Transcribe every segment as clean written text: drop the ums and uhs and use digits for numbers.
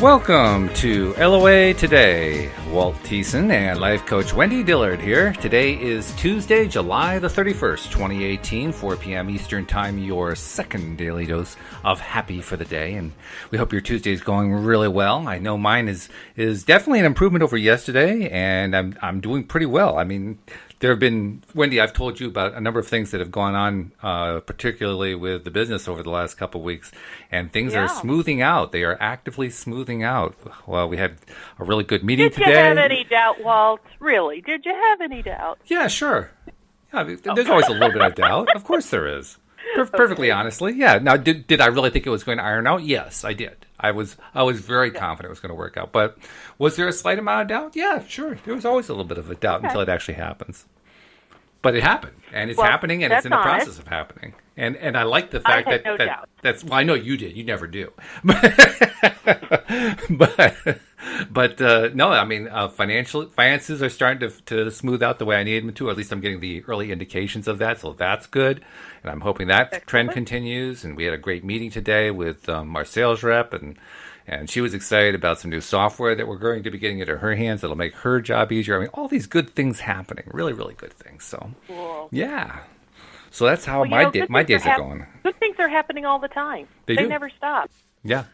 Welcome to LOA Today. Walt Thiessen and life coach Wendy Dillard here. Today is Tuesday, July the 31st, 2018, 4 p.m. Eastern Time, your second daily dose of happy for the day. And we hope your Tuesday is going really well. I know mine is definitely an improvement over yesterday, and I'm doing pretty well. I mean, there have been, Wendy, I've told you about a number of things that have gone on, particularly with the business over the last couple of weeks, and things are smoothing out. They are actively smoothing out. Well, we had a really good meeting today. Did you have any doubt, Walt? Really? Did you have any doubt? Yeah, sure. Yeah, I mean, there's always a little bit of doubt. Of course there is. Perfectly honestly, yeah. Now, did I really think it was going to iron out? Yes, I did. I was very confident it was going to work out. But was there a slight amount of doubt? Yeah, sure. There was always a little bit of a doubt until it actually happens. But it happened, and it's happening, and it's in the process of happening. And I like the fact that's well, I know you did. You never do. But no, I mean, finances are starting to smooth out the way I need them to. At least I'm getting the early indications of that, so that's good. And I'm hoping that trend continues. And we had a great meeting today with our sales rep, and she was excited about some new software that we're going to be getting into her hands that'll make her job easier. I mean, all these good things happening, really, really good things. So, cool. Yeah. So that's how my days are going. Good things are happening all the time. They never stop. Yeah.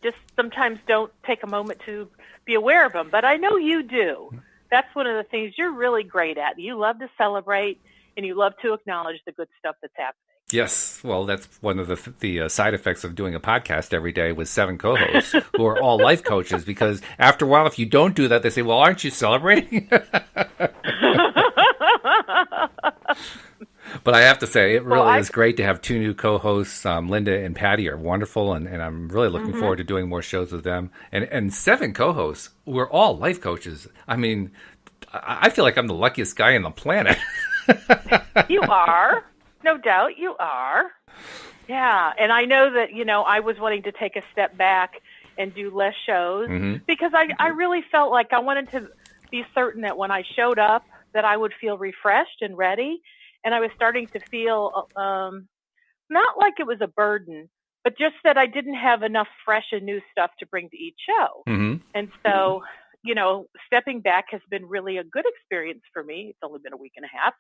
Just sometimes don't take a moment to be aware of them, but I know you do. That's one of the things you're really great at. You love to celebrate, and you love to acknowledge the good stuff that's happening. Yes, well, that's one of the side effects of doing a podcast every day with 7 co-hosts who are all life coaches, because after a while, if you don't do that, they say, well, aren't you celebrating? But I have to say, it really is great to have 2 new co-hosts. Linda and Patty are wonderful, and I'm really looking forward to doing more shows with them. And 7 co-hosts, we're all life coaches. I mean, I feel like I'm the luckiest guy on the planet. You are. No doubt you are. Yeah, and I know that, I was wanting to take a step back and do less shows because I really felt like I wanted to be certain that when I showed up that I would feel refreshed and ready. And I was starting to feel not like it was a burden, but just that I didn't have enough fresh and new stuff to bring to each show. And so, stepping back has been really a good experience for me. It's only been a week and a half.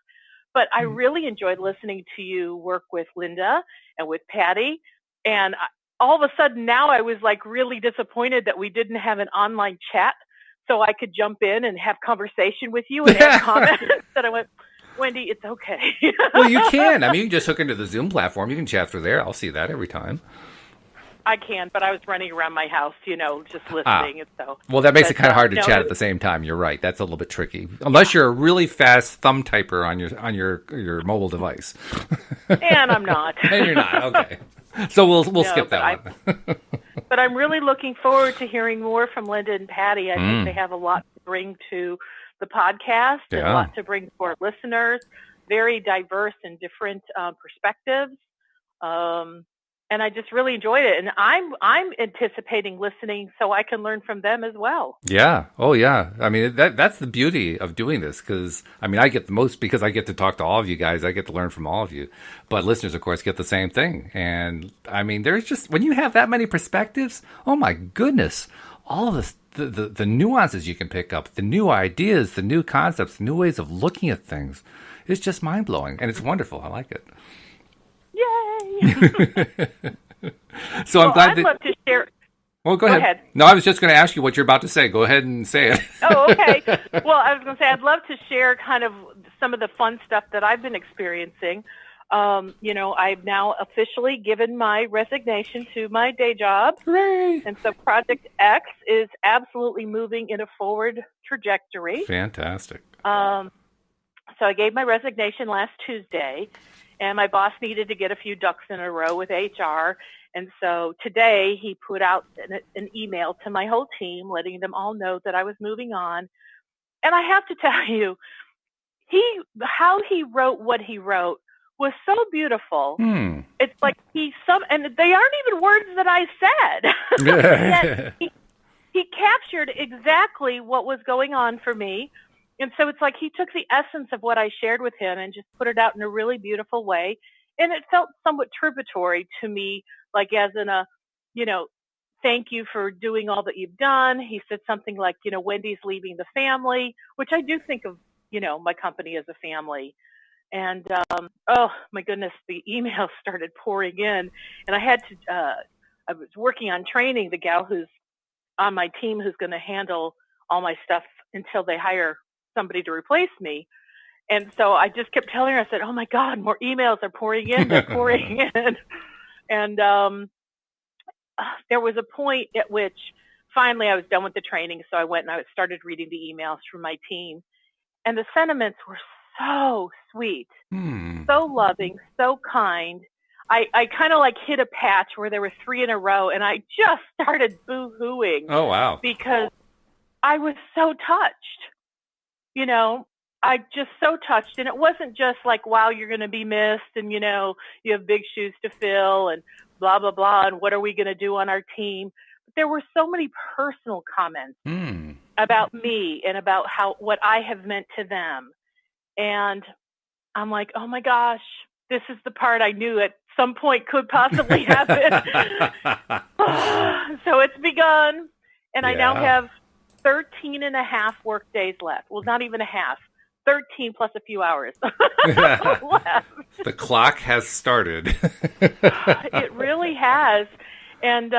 But I really enjoyed listening to you work with Linda and with Patty. And all of a sudden now I was like really disappointed that we didn't have an online chat so I could jump in and have conversation with you and have comments. And I went, Wendy, it's okay. Well, you can. I mean, you can just hook into the Zoom platform. You can chat through there. I'll see that every time. I can, but I was running around my house, just listening. And so, well, that makes it kind of hard to chat at the same time. You're right. That's a little bit tricky, unless you're a really fast thumb typer on your mobile device. And I'm not. And you're not. Okay. So we'll skip that one. But I'm really looking forward to hearing more from Linda and Patty. I think they have a lot to bring to the podcast and a lot to bring for listeners. Very diverse and different perspectives. And I just really enjoyed it. And I'm anticipating listening so I can learn from them as well. Yeah. Oh, yeah. I mean, that's the beauty of doing this, because, I mean, I get the most because I get to talk to all of you guys. I get to learn from all of you. But listeners, of course, get the same thing. And, I mean, there's just, when you have that many perspectives, oh, my goodness, all of the nuances you can pick up, the new ideas, the new concepts, the new ways of looking at things, it's just mind-blowing. And it's wonderful. I like it. Yay! So I'm glad I'd love to share. Well, go ahead. No, I was just going to ask you what you're about to say. Go ahead and say it. Oh, okay. Well, I was going to say I'd love to share kind of some of the fun stuff that I've been experiencing. I've now officially given my resignation to my day job. Hooray! And so Project X is absolutely moving in a forward trajectory. Fantastic. So I gave my resignation last Tuesday. And my boss needed to get a few ducks in a row with HR. And so today he put out an email to my whole team, letting them all know that I was moving on. And I have to tell you, how he wrote what he wrote was so beautiful. It's like and they aren't even words that I said. Yet he captured exactly what was going on for me. And so it's like he took the essence of what I shared with him and just put it out in a really beautiful way. And it felt somewhat tributary to me, like as in a, thank you for doing all that you've done. He said something like, Wendy's leaving the family, which I do think of, my company as a family. And, oh my goodness, the emails started pouring in, and I was working on training the gal who's on my team who's going to handle all my stuff until they hire somebody to replace me. And so I just kept telling her, I said, oh my God, more emails are pouring in, they're pouring in. And there was a point at which finally I was done with the training. So I went and I started reading the emails from my team. And the sentiments were so sweet, so loving, so kind. I kind of like hit a patch where there were 3 in a row, and I just started boo-hooing. Oh, wow. Because I was so touched. I just so touched. And it wasn't just like, wow, you're going to be missed, and, you have big shoes to fill, and blah, blah, blah, and what are we going to do on our team? But there were so many personal comments about me and about what I have meant to them. And I'm like, oh my gosh, this is the part I knew at some point could possibly happen. So it's begun, and I now have 13 and a half work days left. Well, not even a half, 13 plus a few hours left. The clock has started. It really has. And,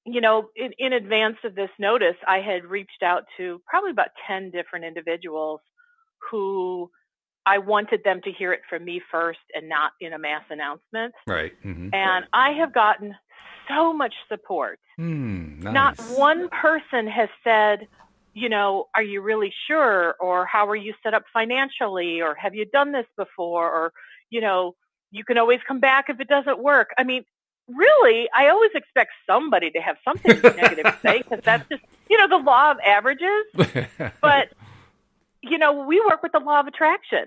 in advance of this notice, I had reached out to probably about 10 different individuals who I wanted them to hear it from me first and not in a mass announcement. Right. Mm-hmm. And I have gotten so much support. Nice. Not one person has said, are you really sure? Or how are you set up financially? Or have you done this before? Or, you can always come back if it doesn't work. I mean, really, I always expect somebody to have something negative to say, because that's just, the law of averages. But we work with the law of attraction.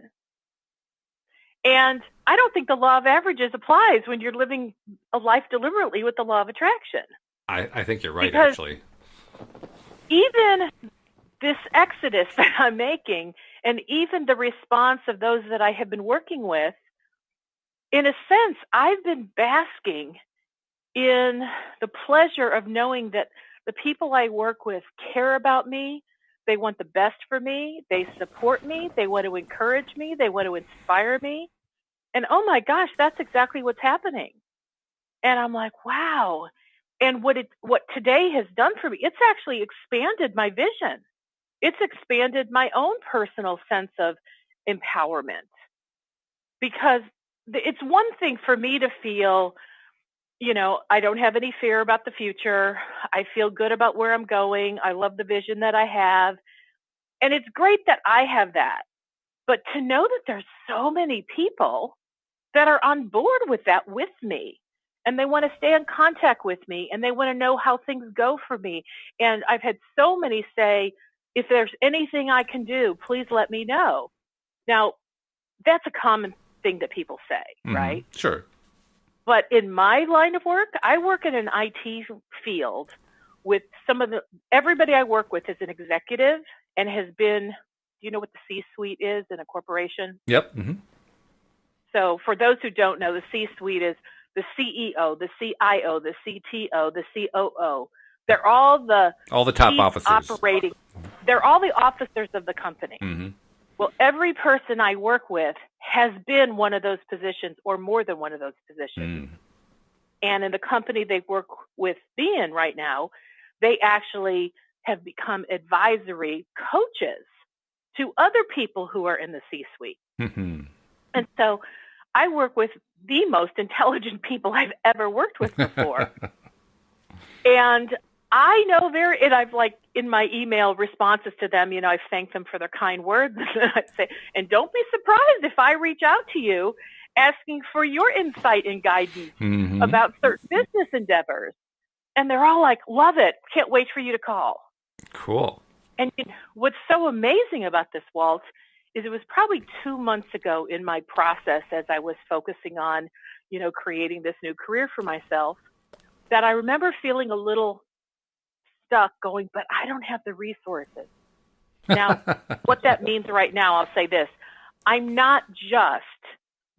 And I don't think the law of averages applies when you're living a life deliberately with the law of attraction. I think you're right, because actually. Even this exodus that I'm making, and even the response of those that I have been working with, in a sense, I've been basking in the pleasure of knowing that the people I work with care about me. They want the best for me. They support me. They want to encourage me. They want to inspire me. And oh my gosh, that's exactly what's happening. And I'm like, wow. And what today has done for me, it's actually expanded my vision. It's expanded my own personal sense of empowerment. Because it's one thing for me to feel, I don't have any fear about the future. I feel good about where I'm going. I love the vision that I have. And it's great that I have that. But to know that there's so many people that are on board with that with me, and they want to stay in contact with me, and they want to know how things go for me. And I've had so many say, if there's anything I can do, please let me know. Now, that's a common thing that people say, right? Sure. But in my line of work, I work in an IT field with everybody I work with is an executive and has been, do you know what the C-suite is in a corporation? Yep. Mm-hmm. So for those who don't know, the C-suite is the CEO, the CIO, the CTO, the COO. They're all the top officers. They're all the officers of the company. Mm-hmm. Well, every person I work with has been one of those positions or more than one of those positions. And in the company they work with me in right now, they actually have become advisory coaches to other people who are in the C-suite. Mm-hmm. And so I work with the most intelligent people I've ever worked with before. And I know and I've in my email responses to them, I've thanked them for their kind words. And I say, and don't be surprised if I reach out to you asking for your insight and guidance about certain business endeavors. And they're all like, love it. Can't wait for you to call. Cool. And what's so amazing about this, Walt, is it was probably 2 months ago in my process as I was focusing on, creating this new career for myself, that I remember feeling a little stuck going, but I don't have the resources. Now, what that means right now, I'll say this. I'm not just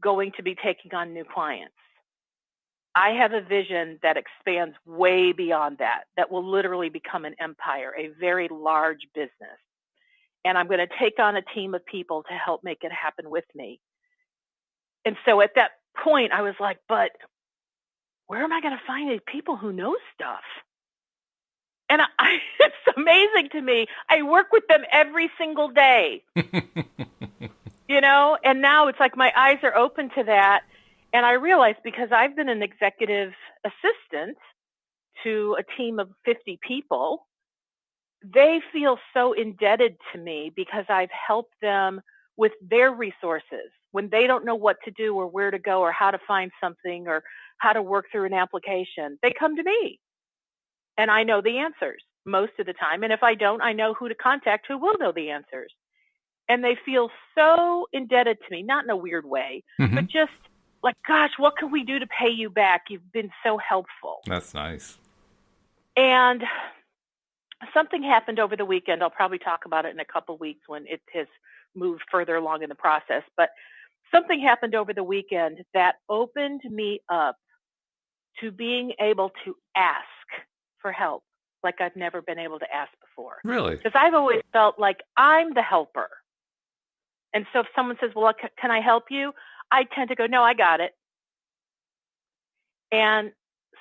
going to be taking on new clients. I have a vision that expands way beyond that, that will literally become an empire, a very large business. And I'm going to take on a team of people to help make it happen with me. And so at that point, I was like, but where am I going to find these people who know stuff? And it's amazing to me. I work with them every single day, and now it's like my eyes are open to that. And I realized, because I've been an executive assistant to a team of 50 people, they feel so indebted to me because I've helped them with their resources. When they don't know what to do or where to go or how to find something or how to work through an application, they come to me. And I know the answers most of the time. And if I don't, I know who to contact who will know the answers. And they feel so indebted to me, not in a weird way, but just like, gosh, what can we do to pay you back? You've been so helpful. That's nice. And something happened over the weekend. I'll probably talk about it in a couple of weeks when it has moved further along in the process. But something happened over the weekend that opened me up to being able to ask for help like I've never been able to ask before. Really? Because I've always felt like I'm the helper. And so if someone says, well, can I help you? I tend to go, no, I got it. And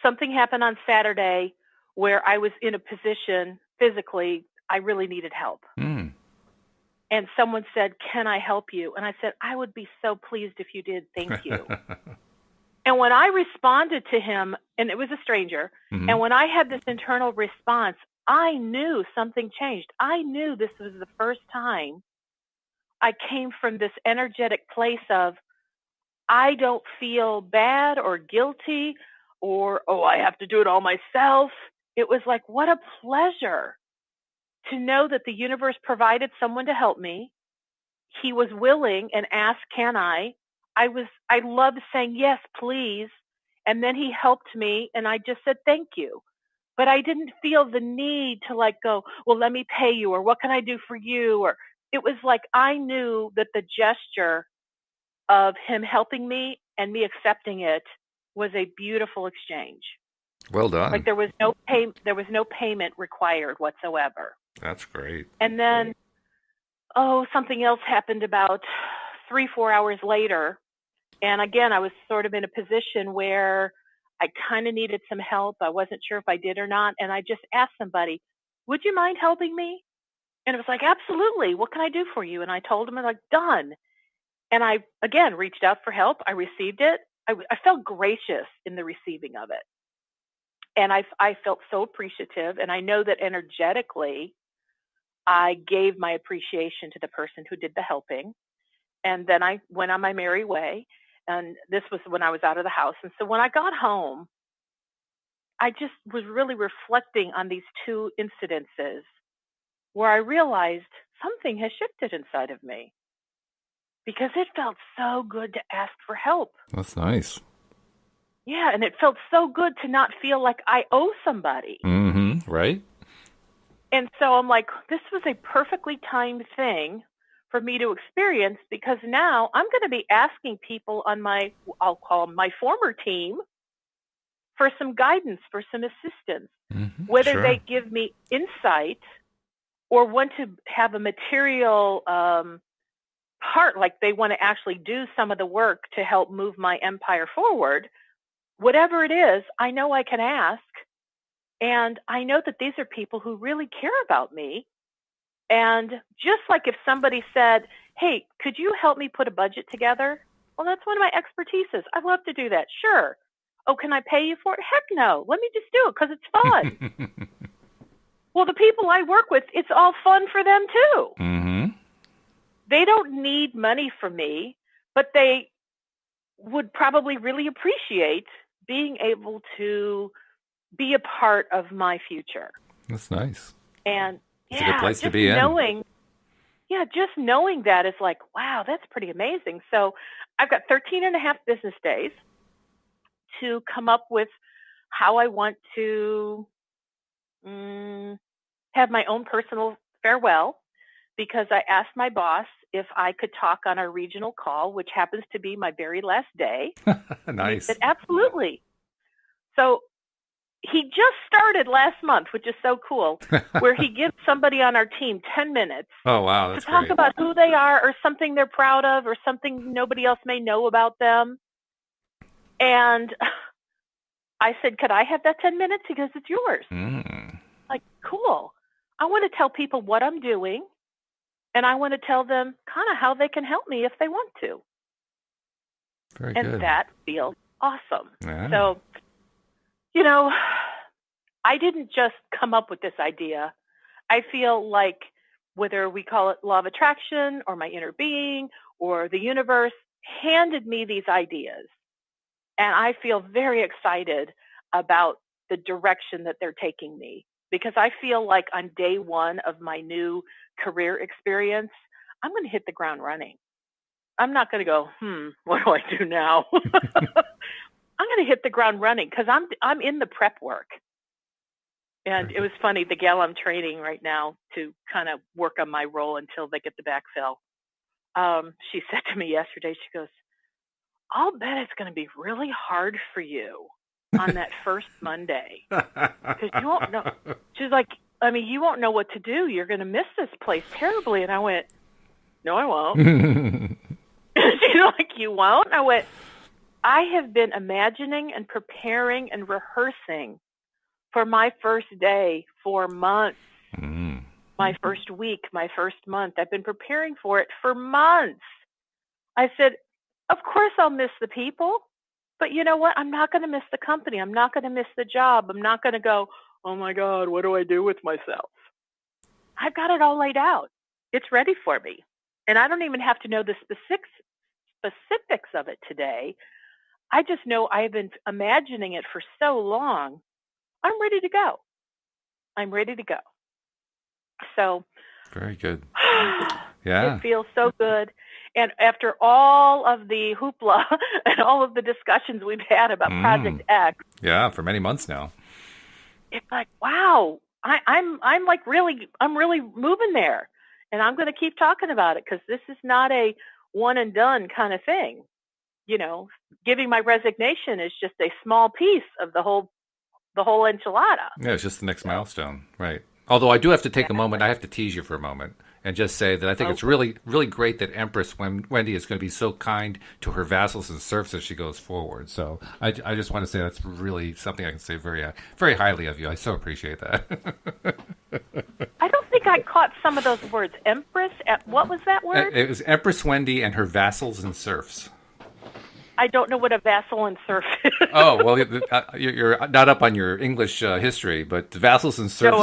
something happened on Saturday where I was in a position physically, I really needed help. Mm. And someone said, can I help you? And I said, I would be so pleased if you did. Thank you. And when I responded to him, and it was a stranger, and when I had this internal response, I knew something changed. I knew this was the first time I came from this energetic place of, I don't feel bad or guilty or, oh, I have to do it all myself. It was like, what a pleasure to know that the universe provided someone to help me. He was willing and asked, can I? I loved saying, yes, please. And then he helped me and I just said, thank you. But I didn't feel the need to like go, well, let me pay you, or what can I do for you? Or it was like, I knew that the gesture of him helping me and me accepting it was a beautiful exchange. Well done. Like there was no payment required whatsoever. That's great. And then, something else happened about 3-4 hours later. And again, I was sort of in a position where I kind of needed some help. I wasn't sure if I did or not. And I just asked somebody, would you mind helping me? And it was like, absolutely. What can I do for you? And I told him, like, done. And I, again, reached out for help. I received it. I felt gracious in the receiving of it. And I felt so appreciative. And I know that energetically, I gave my appreciation to the person who did the helping. And then I went on my merry way. And this was when I was out of the house. And so when I got home, I just was really reflecting on these two incidences where I realized something has shifted inside of me, because it felt so good to ask for help. That's nice. Yeah, and it felt so good to not feel like I owe somebody. Right? And so I'm like, this was a perfectly timed thing for me to experience, because now I'm going to be asking people on I'll call them my former team, for some guidance, for some assistance, whether they give me insight or want to have a material part, like they want to actually do some of the work to help move my empire forward. Whatever it is, I know I can ask. And I know that these are people who really care about me. And just like if somebody said, hey, could you help me put a budget together? Well, that's one of my expertises. I'd love to do that. Sure. Oh, can I pay you for it? Heck no. Let me just do it because it's fun. Well, the people I work with, it's all fun for them too. They don't need money from me, but they would probably really appreciate being able to be a part of my future. That's nice. And it's a good place to be in. Just knowing that is like, wow, that's pretty amazing. So I've got 13 and a half business days to come up with how I want to have my own personal farewell, because I asked my boss if I could talk on our regional call, which happens to be my very last day. Nice. He said, absolutely. So he just started last month, which is so cool, where he gives somebody on our team 10 minutes Oh, wow. That's to talk great. about who they are or something they're proud of or something nobody else may know about them. And I said, could I have that 10 minutes? He goes, it's yours. Like, cool. I want to tell people what I'm doing, and I want to tell them kind of how they can help me if they want to. Very and good. that feels awesome. Yeah. So, I didn't just come up with this idea. I feel like whether we call it law of attraction or my inner being or the universe handed me these ideas. And I feel very excited about the direction that they're taking me, because I feel like on day one of my new career experience, I'm going to hit the ground running. I'm not going to go, what do I do now? I'm going to hit the ground running because I'm in the prep work. And it was funny, the gal I'm training right now to kind of work on my role until they get the backfill. She said to me yesterday, she goes, I'll bet it's going to be really hard for you on that first Monday because you won't know. She's like, you won't know what to do. You're going to miss this place terribly. And I went, no, I won't. She's like, you won't? I went, I have been imagining and preparing and rehearsing for my first day for months, my first week, my first month. I've been preparing for it for months. I said, of course I'll miss the people, but you know what? I'm not going to miss the company. I'm not going to miss the job. I'm not going to go, oh my God, what do I do with myself? I've got it all laid out. It's ready for me. And I don't even have to know the specifics of it today. I just know I've been imagining it for so long. I'm ready to go. I'm ready to go. So very good. Yeah. It feels so good. And after all of the hoopla and all of the discussions we've had about Project X. Yeah, for many months now. It's like, wow, I'm really moving there. And I'm going to keep talking about it because this is not a one and done kind of thing. Giving my resignation is just a small piece of the whole enchilada. Yeah, it's just the next milestone, right? Although I do have to take a moment, I have to tease you for a moment and just say that I think it's really, really great that Empress Wendy is going to be so kind to her vassals and serfs as she goes forward. So I just want to say that's really something I can say very, very highly of you. I so appreciate that. I don't think I caught some of those words. Empress, what was that word? It was Empress Wendy and her vassals and serfs. I don't know what a vassal and serf is. Oh, well, you're not up on your English history, but the vassals and serfs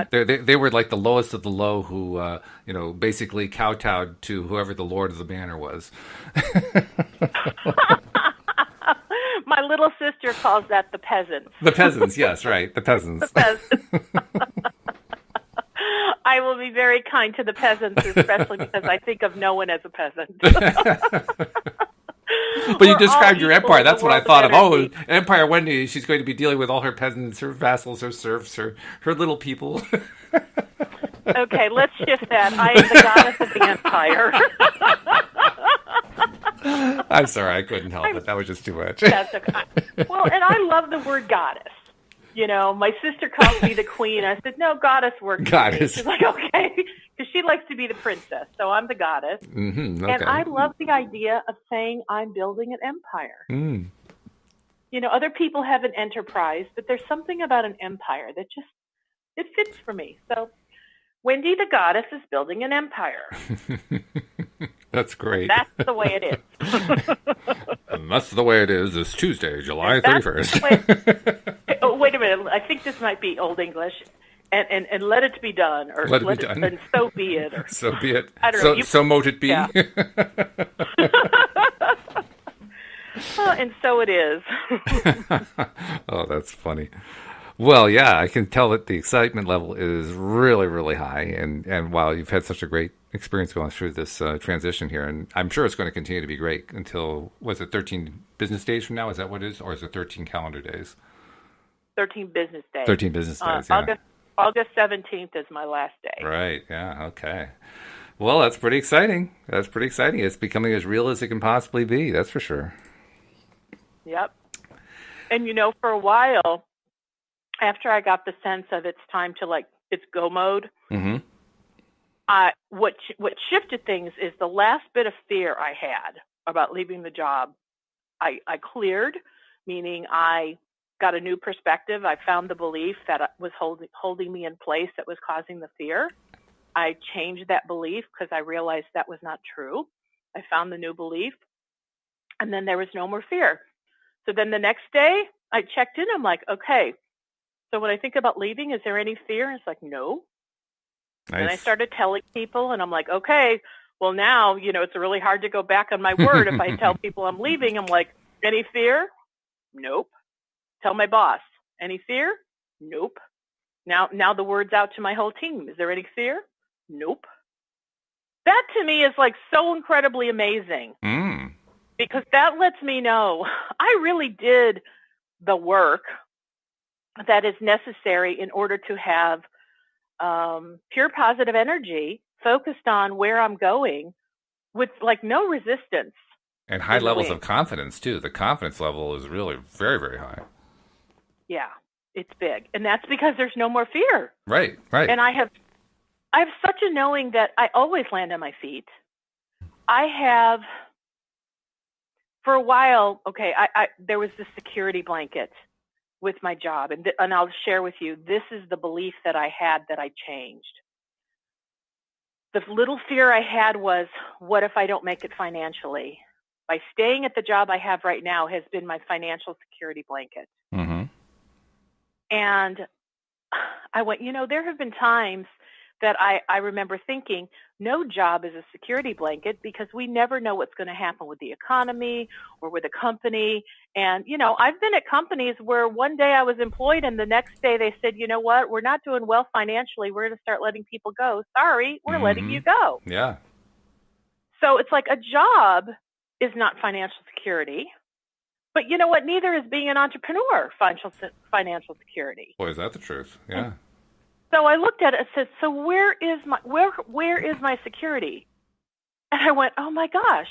they were like the lowest of the low who, basically kowtowed to whoever the lord of the manor was. My little sister calls that the peasants. The peasants, yes, right, the peasants. The peasants. I will be very kind to the peasants, especially because I think of no one as a peasant. But you described your empire. That's what I thought of. Oh, Empire Wendy, she's going to be dealing with all her peasants, her vassals, her serfs, her little people. Okay, let's shift that. I am the goddess of the empire. I'm sorry, I couldn't help it. That was just too much. That's okay. Well, and I love the word goddess. My sister calls me the queen. I said, no, goddess works. Goddess. She's like, okay. Because she likes to be the princess, so I'm the goddess. Mm-hmm, okay. And I love the idea of saying I'm building an empire. Other people have an enterprise, but there's something about an empire that just, it fits for me. So Wendy the goddess is building an empire. That's great. That's the way it is. And that's the way it is this Tuesday, July 31st. Wait a minute. I think this might be Old English. And let it be done, or let it be done. And so be it. Or, so be it. I don't know. So mote it be. Yeah. And so it is. Oh, that's funny. Well, yeah, I can tell that the excitement level is really, really high. And wow, you've had such a great experience going through this transition here. And I'm sure it's going to continue to be great until, was it 13 business days from now? Is that what it is? Or is it 13 calendar days? 13 business days. 13 business days, yeah. August 17th is my last day. Right, yeah, okay. Well, that's pretty exciting. It's becoming as real as it can possibly be, that's for sure. Yep. And, for a while, after I got the sense of it's time to, it's go mode, Mm-hmm. What shifted things is the last bit of fear I had about leaving the job, I cleared, meaning I got a new perspective. I found the belief that was holding me in place that was causing the fear. I changed that belief because I realized that was not true. I found the new belief, and then there was no more fear. So then the next day, I checked in. I'm like, okay, so when I think about leaving, is there any fear? And it's like, no. Nice. And I started telling people, and I'm like, okay, well now, it's really hard to go back on my word. If I tell people I'm leaving, I'm like, any fear? Nope. Tell my boss, any fear? Nope. Now the word's out to my whole team. Is there any fear? Nope. That to me is so incredibly amazing. Because that lets me know I really did the work that is necessary in order to have pure positive energy focused on where I'm going with no resistance. And high levels of confidence, too. The confidence level is really very, very high. Yeah, it's big. And that's because there's no more fear. Right. And I have such a knowing that I always land on my feet. I have, for a while, there was this security blanket with my job. And I'll share with you, this is the belief that I had that I changed. The little fear I had was, what if I don't make it financially? By staying at the job I have right now has been my financial security blanket. Mm-hmm. And I went, there have been times that I remember thinking, no job is a security blanket because we never know what's going to happen with the economy or with a company. And, I've been at companies where one day I was employed and the next day they said, you know what, we're not doing well financially. We're going to start letting people go. Sorry, we're letting you go. Yeah. So it's like a job is not financial security. But you know what? Neither is being an entrepreneur financial security. Boy, is that the truth. Yeah. So I looked at it and said, so where is my security? And I went, oh my gosh,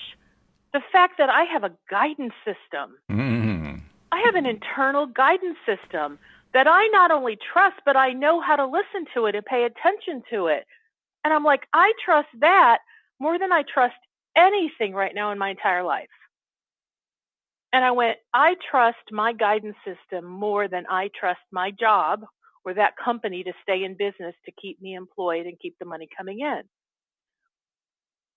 the fact that I have a guidance system. Mm-hmm. I have an internal guidance system that I not only trust, but I know how to listen to it and pay attention to it. And I'm like, I trust that more than I trust anything right now in my entire life. And I went, I trust my guidance system more than I trust my job or that company to stay in business to keep me employed and keep the money coming in.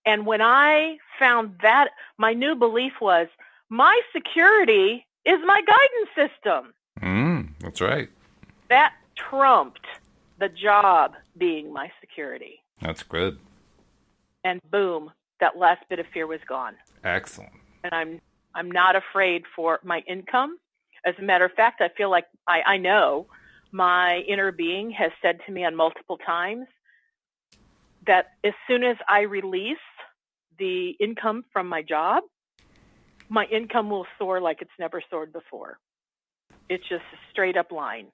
And when I found that, my new belief was, my security is my guidance system. That's right. That trumped the job being my security. That's good. And boom, that last bit of fear was gone. Excellent. And I'm not afraid for my income. As a matter of fact, I feel like I know my inner being has said to me on multiple times that as soon as I release the income from my job, my income will soar like it's never soared before. It's just a straight up line.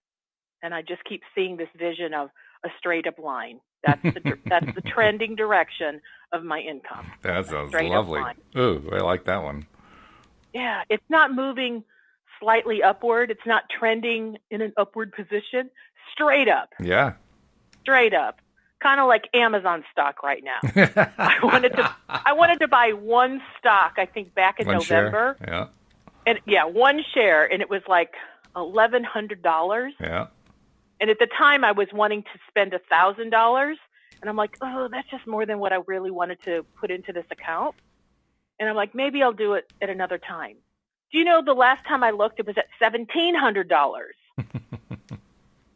And I just keep seeing this vision of a straight up line. That's the trending direction of my income. That sounds lovely. Ooh, I like that one. Yeah, it's not moving slightly upward. It's not trending in an upward position. Straight up. Yeah. Straight up. Kind of like Amazon stock right now. I wanted to buy one stock, I think back in November. Share. Yeah. And yeah, one share, and it was like $1,100. Yeah. And at the time, I was wanting to spend $1,000, and I'm like, oh, that's just more than what I really wanted to put into this account. And I'm like, maybe I'll do it at another time. Do you know the last time I looked, it was at $1,700.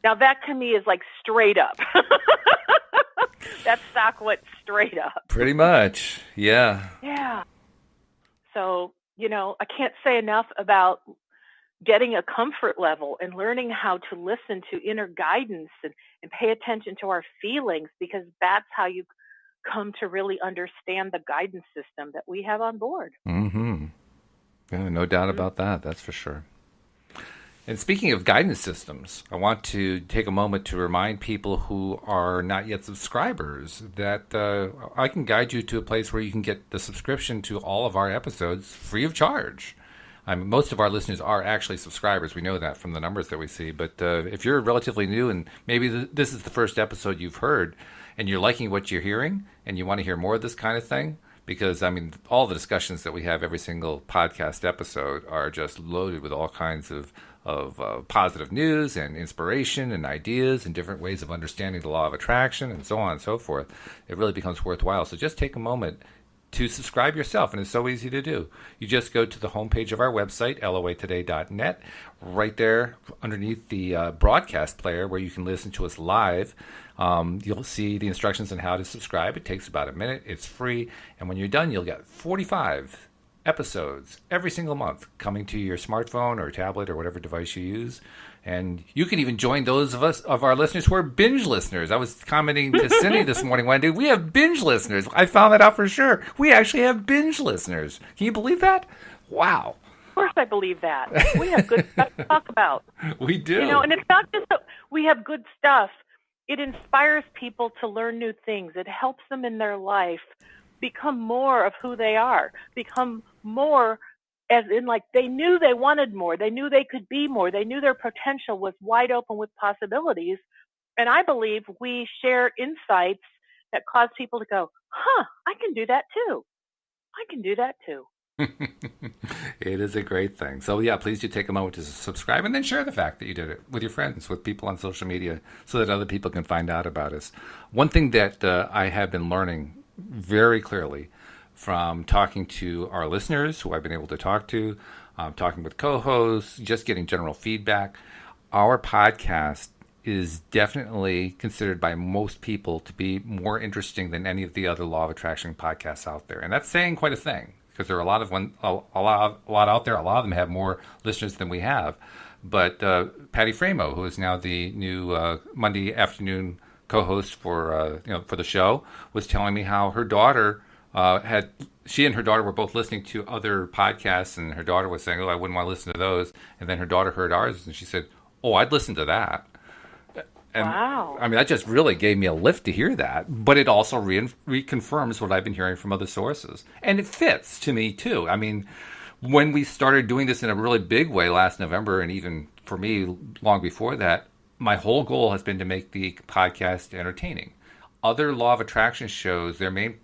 Now that to me is like straight up. That stock went straight up. Pretty much, yeah. Yeah. So, I can't say enough about getting a comfort level and learning how to listen to inner guidance and pay attention to our feelings, because that's how you come to really understand the guidance system that we have on board. Mm-hmm. Yeah, no doubt about that. That's for sure. And speaking of guidance systems, I want to take a moment to remind people who are not yet subscribers that I can guide you to a place where you can get the subscription to all of our episodes free of charge. I mean, most of our listeners are actually subscribers. We know that from the numbers that we see. But if you're relatively new and maybe this is the first episode you've heard and you're liking what you're hearing and you want to hear more of this kind of thing, because, I mean, all the discussions that we have every single podcast episode are just loaded with all kinds of positive news and inspiration and ideas and different ways of understanding the law of attraction and so on and so forth. It really becomes worthwhile. So just take a moment to subscribe yourself, and it's so easy to do. You just go to the homepage of our website, loatoday.net, right there underneath the broadcast player where you can listen to us live. You'll see the instructions on how to subscribe. It takes about a minute. It's free. And when you're done, you'll get 45 episodes every single month coming to your smartphone or tablet or whatever device you use. And you can even join those of our listeners who are binge listeners. I was commenting to Cindy this morning, Wendy, we have binge listeners. I found that out for sure. We actually have binge listeners. Can you believe that? Wow. Of course I believe that. We have good stuff to talk about. We do. And it's not just that we have good stuff. It inspires people to learn new things. It helps them in their life become more of who they are, become more as in like they knew they wanted more. They knew they could be more. They knew their potential was wide open with possibilities. And I believe we share insights that cause people to go, I can do that too. I can do that too. It is a great thing. So yeah, please do take a moment to subscribe and then share the fact that you did it with your friends, with people on social media, so that other people can find out about us. One thing that I have been learning very clearly from talking to our listeners who I've been able to talk to, talking with co-hosts, just getting general feedback, our podcast is definitely considered by most people to be more interesting than any of the other Law of Attraction podcasts out there. And that's saying quite a thing, because there are a lot out there. A lot of them have more listeners than we have. But Patty Framo, who is now the new Monday afternoon co-host for the show, was telling me how her daughter she and her daughter were both listening to other podcasts, and her daughter was saying, I wouldn't want to listen to those. And then her daughter heard ours, and she said, I'd listen to that. And, wow. I mean, that just really gave me a lift to hear that. But it also reconfirms what I've been hearing from other sources. And it fits to me, too. I mean, when we started doing this in a really big way last November, and even for me long before that, my whole goal has been to make the podcast entertaining. Other Law of Attraction shows, their main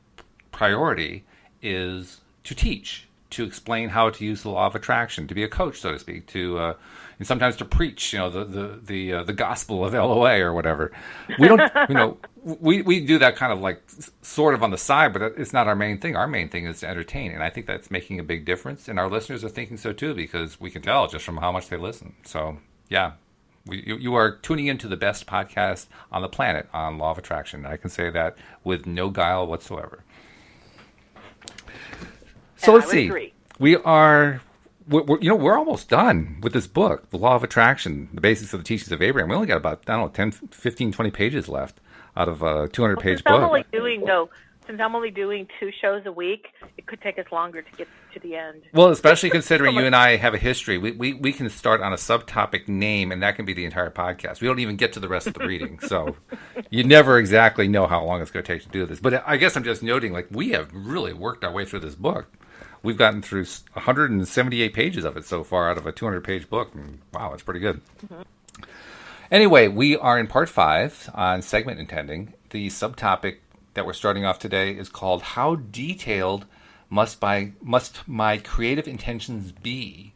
priority is to teach, to explain how to use the Law of Attraction, to be a coach, so to speak, to and sometimes to preach, the gospel of LOA or whatever. We don't, we do that kind of like sort of on the side, but it's not our main thing. Our main thing is to entertain, and I think that's making a big difference. And our listeners are thinking so too, because we can tell just from how much they listen. So yeah. You are tuning into the best podcast on the planet on Law of Attraction. I can say that with no guile whatsoever. So let's see. Agree. We're almost done with this book, The Law of Attraction, The Basics of the Teachings of Abraham. We only got about, 10, 15, 20 pages left out of a 200-page book. Since I'm only doing 2 shows a week, it could take us longer to get to the end. Well, especially considering you and I have a history. We can start on a subtopic name, and that can be the entire podcast. We don't even get to the rest of the reading. So you never exactly know how long it's going to take to do this. But I guess I'm just noting, we have really worked our way through this book. We've gotten through 178 pages of it so far out of a 200-page book. And wow, it's pretty good. Mm-hmm. Anyway, we are in part 5 on segment intending. The subtopic that we're starting off today is called How Detailed Must My Creative Intentions Be?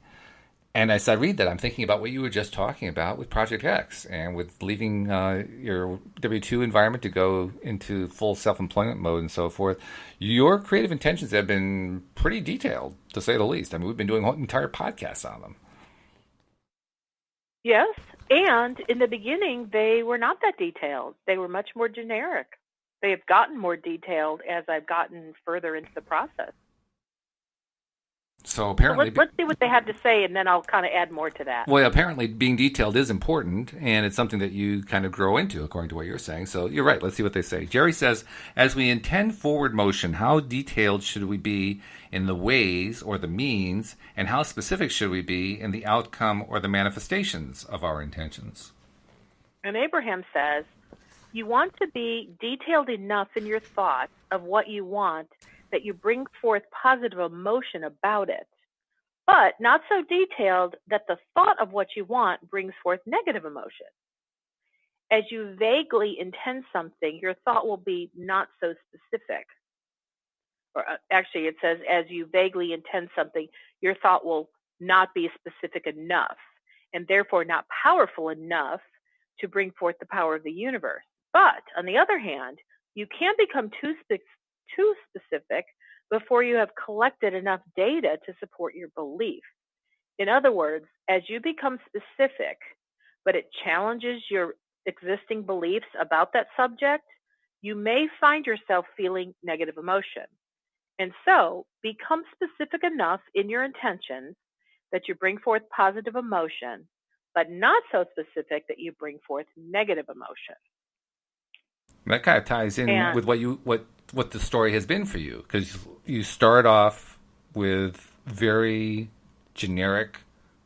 And as I read that, I'm thinking about what you were just talking about with Project X and with leaving your W-2 environment to go into full self-employment mode and so forth. Your creative intentions have been pretty detailed, to say the least. I mean, we've been doing entire podcasts on them. Yes, and in the beginning, they were not that detailed. They were much more generic. They have gotten more detailed as I've gotten further into the process. So apparently, let's see what they have to say, and then I'll kind of add more to that. Well, apparently being detailed is important, and it's something that you kind of grow into, according to what you're saying. So you're right. Let's see what they say. Jerry says, as we intend forward motion, how detailed should we be in the ways or the means, and how specific should we be in the outcome or the manifestations of our intentions? And Abraham says, you want to be detailed enough in your thoughts of what you want that you bring forth positive emotion about it. but not so detailed that the thought of what you want brings forth negative emotion. As you vaguely intend something, your thought will be not so specific. Or actually, it says, as you vaguely intend something, your thought will not be specific enough and therefore not powerful enough to bring forth the power of the universe. But on the other hand, you can become too specific before you have collected enough data to support your belief. In other words, as you become specific, but it challenges your existing beliefs about that subject, you may find yourself feeling negative emotion. And so become specific enough in your intentions that you bring forth positive emotion, but not so specific that you bring forth negative emotion. That kind of ties in with what the story has been for you, because you start off with very generic,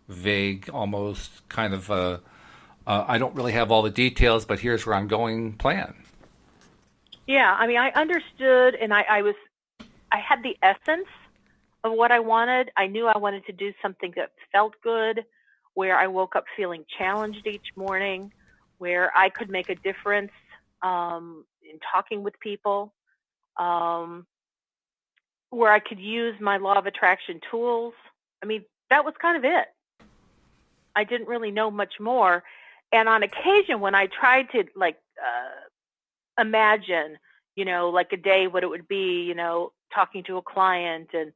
vague, almost kind of I don't really have all the details, but here's where I'm going plan. Yeah, I mean, I understood, and I had the essence of what I wanted. I knew I wanted to do something that felt good, where I woke up feeling challenged each morning, where I could make a difference in talking with people, where I could use my law of attraction tools. I mean, that was kind of it. I didn't really know much more. And on occasion, when I tried to imagine, like a day, what it would be, talking to a client and,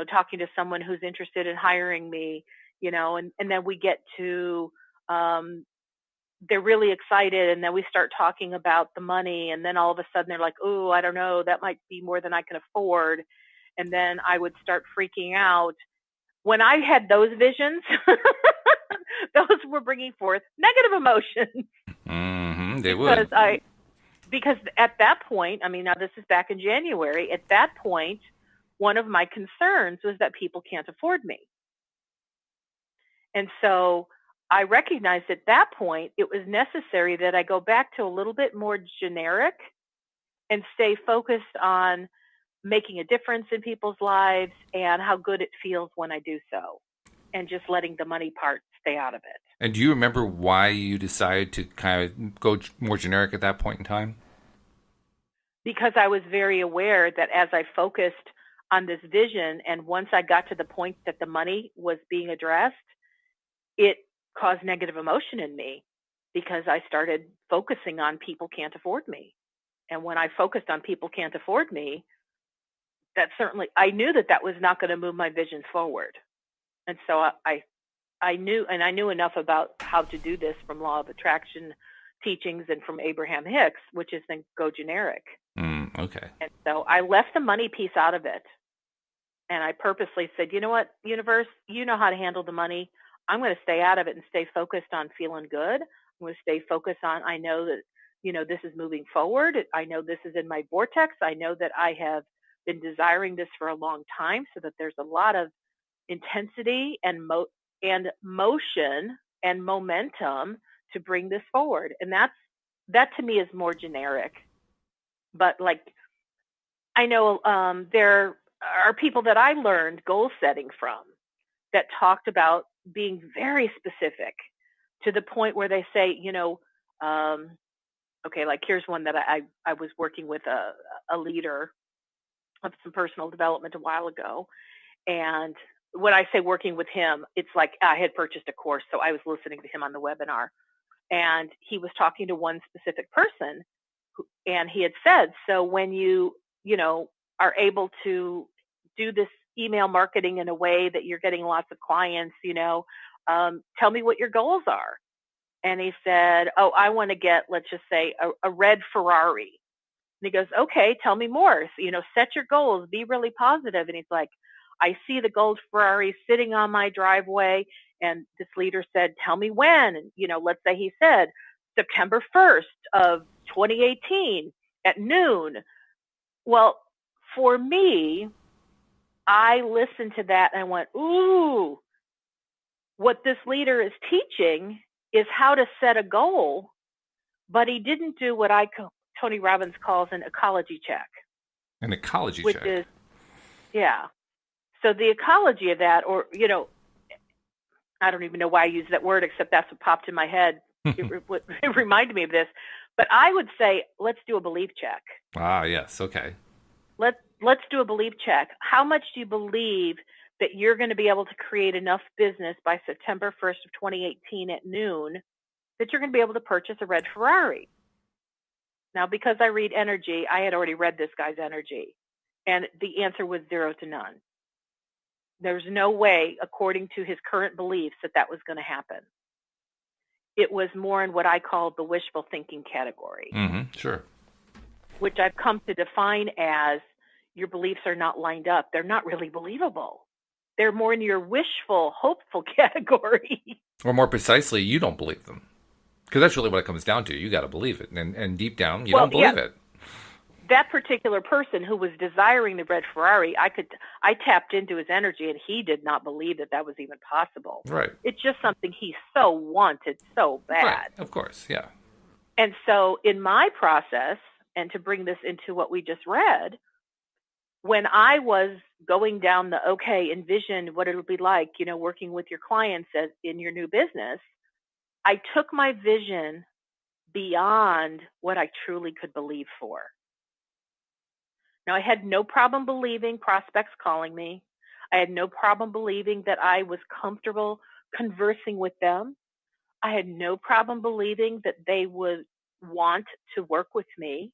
talking to someone who's interested in hiring me, and then we get to, they're really excited, and then we start talking about the money, and then all of a sudden they're like, oh, I don't know, that might be more than I can afford. And then I would start freaking out. When I had those visions, those were bringing forth negative emotions. Mm-hmm, they would. Because at that point, I mean, now this is back in January, at that point, one of my concerns was that people can't afford me. And so I recognized at that point it was necessary that I go back to a little bit more generic and stay focused on making a difference in people's lives and how good it feels when I do so, and just letting the money part stay out of it. And do you remember why you decided to kind of go more generic at that point in time? Because I was very aware that as I focused on this vision, and once I got to the point that the money was being addressed, it caused negative emotion in me, because I started focusing on people can't afford me. And when I focused on people can't afford me, that certainly, I knew that was not going to move my vision forward. And so I knew enough about how to do this from law of attraction teachings and from Abraham Hicks, which is then go generic. Okay. And so I left the money piece out of it. And I purposely said, you know what, universe, you know how to handle the money. I'm going to stay out of it and stay focused on feeling good. I'm going to stay focused on, I know that, this is moving forward. I know this is in my vortex. I know that I have been desiring this for a long time, so that there's a lot of intensity and motion and momentum to bring this forward. And that to me is more generic. But like, I know there are people that I learned goal setting from that talked about being very specific to the point where they say, okay, like here's one that I was working with a leader of some personal development a while ago. And when I say working with him, it's like I had purchased a course, so I was listening to him on the webinar. And he was talking to one specific person, and he had said, so when you are able to do this email marketing in a way that you're getting lots of clients, tell me what your goals are. And he said, oh, I want to get, let's just say, a red Ferrari. And he goes, okay, tell me more. So, set your goals, be really positive. And he's like, I see the gold Ferrari sitting on my driveway. And this leader said, tell me when. And, let's say he said September 1st of 2018 at noon. Well, for me, I listened to that and I went, ooh, what this leader is teaching is how to set a goal, but he didn't do what Tony Robbins calls an ecology check. An ecology check? Which is, yeah. So the ecology of that, or, I don't even know why I use that word, except that's what popped in my head. It reminded me of this. But I would say, let's do a belief check. Ah, yes. Okay. Let's do a belief check. How much do you believe that you're going to be able to create enough business by September 1st of 2018 at noon that you're going to be able to purchase a red Ferrari? Now, because I read energy, I had already read this guy's energy, and the answer was 0 to none. There's no way, according to his current beliefs, that was going to happen. It was more in what I call the wishful thinking category. Sure. Which I've come to define as your beliefs are not lined up. They're not really believable. They're more in your wishful, hopeful category. Or more precisely, you don't believe them. Because that's really what it comes down to. You got to believe it. And deep down, you don't believe it. That particular person who was desiring the red Ferrari, I tapped into his energy, and he did not believe that was even possible. Right. It's just something he so wanted so bad. Right. Of course, yeah. And so in my process, and to bring this into what we just read, when I was going down envision what it'll be like, working with your clients in your new business, I took my vision beyond what I truly could believe for. Now, I had no problem believing prospects calling me. I had no problem believing that I was comfortable conversing with them. I had no problem believing that they would want to work with me.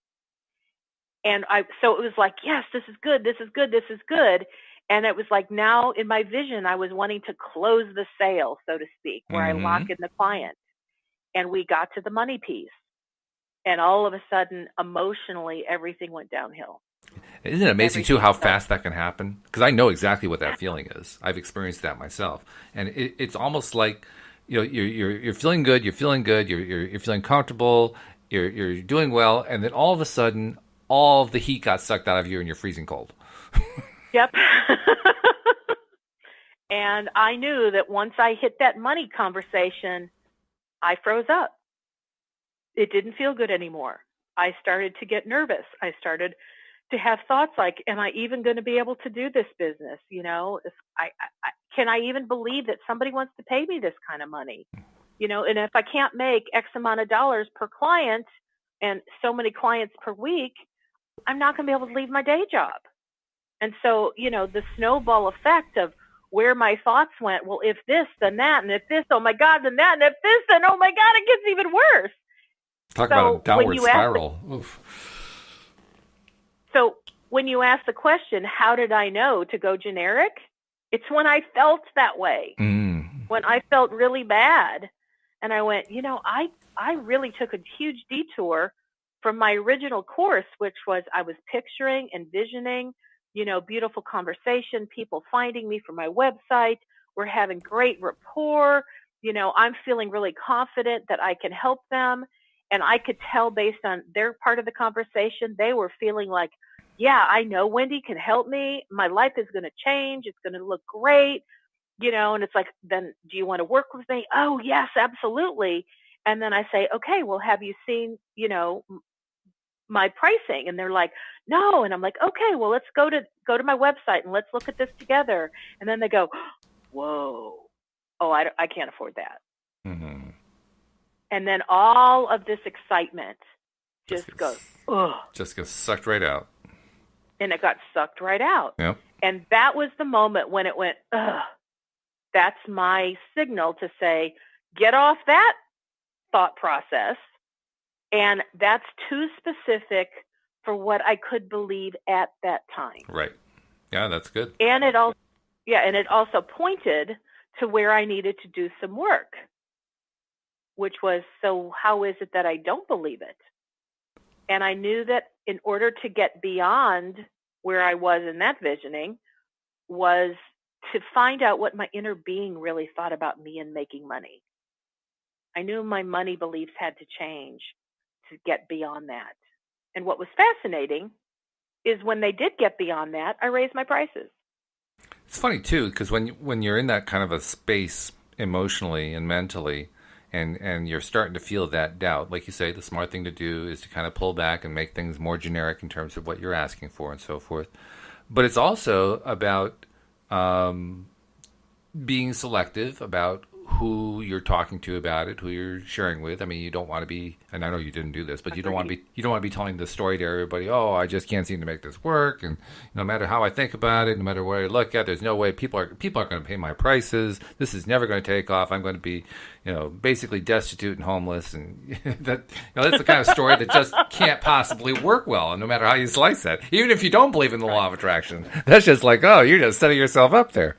And so it was like, yes, this is good, this is good, this is good. And it was like, now in my vision, I was wanting to close the sale, so to speak, where I lock in the client. And we got to the money piece. And all of a sudden, emotionally, everything went downhill. Isn't it amazing, too, how fast that can happen? Because I know exactly what that feeling is. I've experienced that myself. And it's almost like, you're feeling good, you're feeling comfortable, you're doing well, and then all of a sudden, all of the heat got sucked out of you and you're freezing cold. Yep. And I knew that once I hit that money conversation, I froze up. It didn't feel good anymore. I started to get nervous. I started to have thoughts like, am I even going to be able to do this business? Can I even believe that somebody wants to pay me this kind of money? And if I can't make X amount of dollars per client and so many clients per week, I'm not going to be able to leave my day job. And so, the snowball effect of where my thoughts went, well, if this, then that, and if this, oh my God, then that, and if this, then oh my God, it gets even worse. Talk about a downward spiral. So when you ask the question, how did I know to go generic? It's when I felt that way, when I felt really bad. And I went, I really took a huge detour from my original course, which was I was picturing, envisioning, beautiful conversation, people finding me from my website. We're having great rapport. I'm feeling really confident that I can help them. And I could tell based on their part of the conversation, they were feeling like, yeah, I know Wendy can help me. My life is going to change. It's going to look great. And it's like, then do you want to work with me? Oh, yes, absolutely. And then I say, okay, well, have you seen, my pricing? And they're like, no. And I'm like, okay, well, let's go to my website and let's look at this together. And then they go, whoa, oh, I can't afford that. Mm-hmm. And then all of this excitement just goes, ugh. Just gets sucked right out. And it got sucked right out. Yep. And that was the moment when it went, ugh. That's my signal to say, get off that thought process. And that's too specific for what I could believe at that time. Right. Yeah, that's good. And it also pointed to where I needed to do some work, which was, so how is it that I don't believe it? And I knew that in order to get beyond where I was in that visioning was to find out what my inner being really thought about me and making money. I knew my money beliefs had to change to get beyond that. And what was fascinating is when they did get beyond that, I raised my prices. It's funny, too, because when you're in that kind of a space emotionally and mentally, and you're starting to feel that doubt, like you say, the smart thing to do is to kind of pull back and make things more generic in terms of what you're asking for and so forth. But it's also about being selective about who you're talking to about it, who you're sharing with. I mean, you don't want to be, and I know you didn't do this, but you don't want to be telling the story to everybody. Oh, I just can't seem to make this work, and no matter how I think about it, no matter what I look at, there's no way people are going to pay my prices. This is never going to take off. I'm going to be, basically destitute and homeless, and that's the kind of story that just can't possibly work well, no matter how you slice that. Even if you don't believe in the law of attraction, that's just like, oh, you're just setting yourself up there.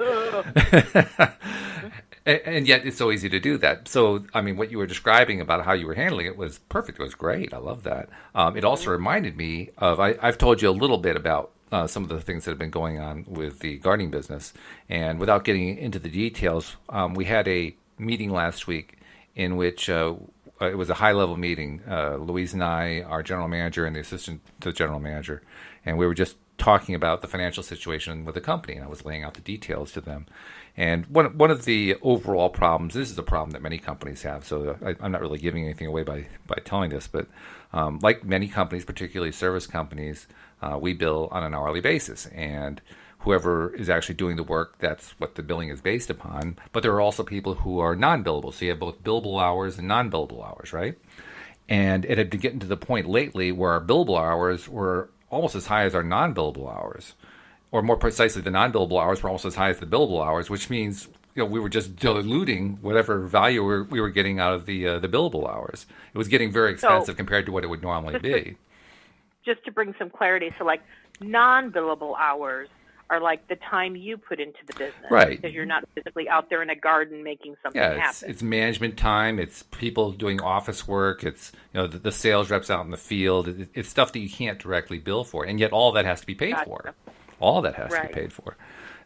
And yet it's so easy to do that. So, I mean, what you were describing about how you were handling it was perfect. It was great. I love that. It also reminded me of, I've told you a little bit about some of the things that have been going on with the gardening business. And without getting into the details, we had a meeting last week in which it was a high-level meeting. Louise and I, our general manager and the assistant to the general manager, and we were just talking about the financial situation with the company, and I was laying out the details to them. And one of the overall problems, this is a problem that many companies have, so I'm not really giving anything away by telling this, but like many companies, particularly service companies, we bill on an hourly basis. And whoever is actually doing the work, that's what the billing is based upon. But there are also people who are non-billable, so you have both billable hours and non-billable hours, right? And it had been getting to the point lately where our billable hours were almost as high as our non-billable hours. Or more precisely, the non-billable hours were almost as high as the billable hours, which means we were just diluting whatever value we were getting out of the billable hours. It was getting very expensive compared to what it would normally be. Just to bring some clarity, so like non-billable hours are like the time you put into the business, right? Because you're not physically out there in a garden making something happen. It's management time. It's people doing office work. It's the sales reps out in the field. It's stuff that you can't directly bill for, and yet all that has to be paid for. All that has to be paid for.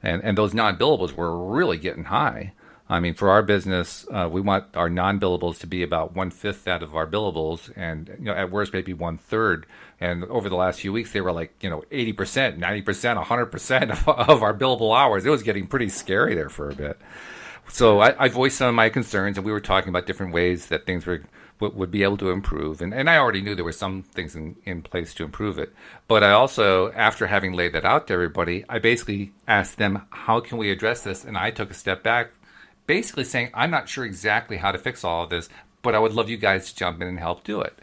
And those non-billables were really getting high. I mean, for our business, we want our non-billables to be about 1/5 out of our billables, and at worst maybe 1/3. And over the last few weeks, they were like 80%, 90%, 100% of our billable hours. It was getting pretty scary there for a bit. So I voiced some of my concerns, and we were talking about different ways that things would be able to improve. And I already knew there were some things in place to improve it. But I also, after having laid that out to everybody, I basically asked them, how can we address this? And I took a step back, basically saying, I'm not sure exactly how to fix all of this, but I would love you guys to jump in and help do it.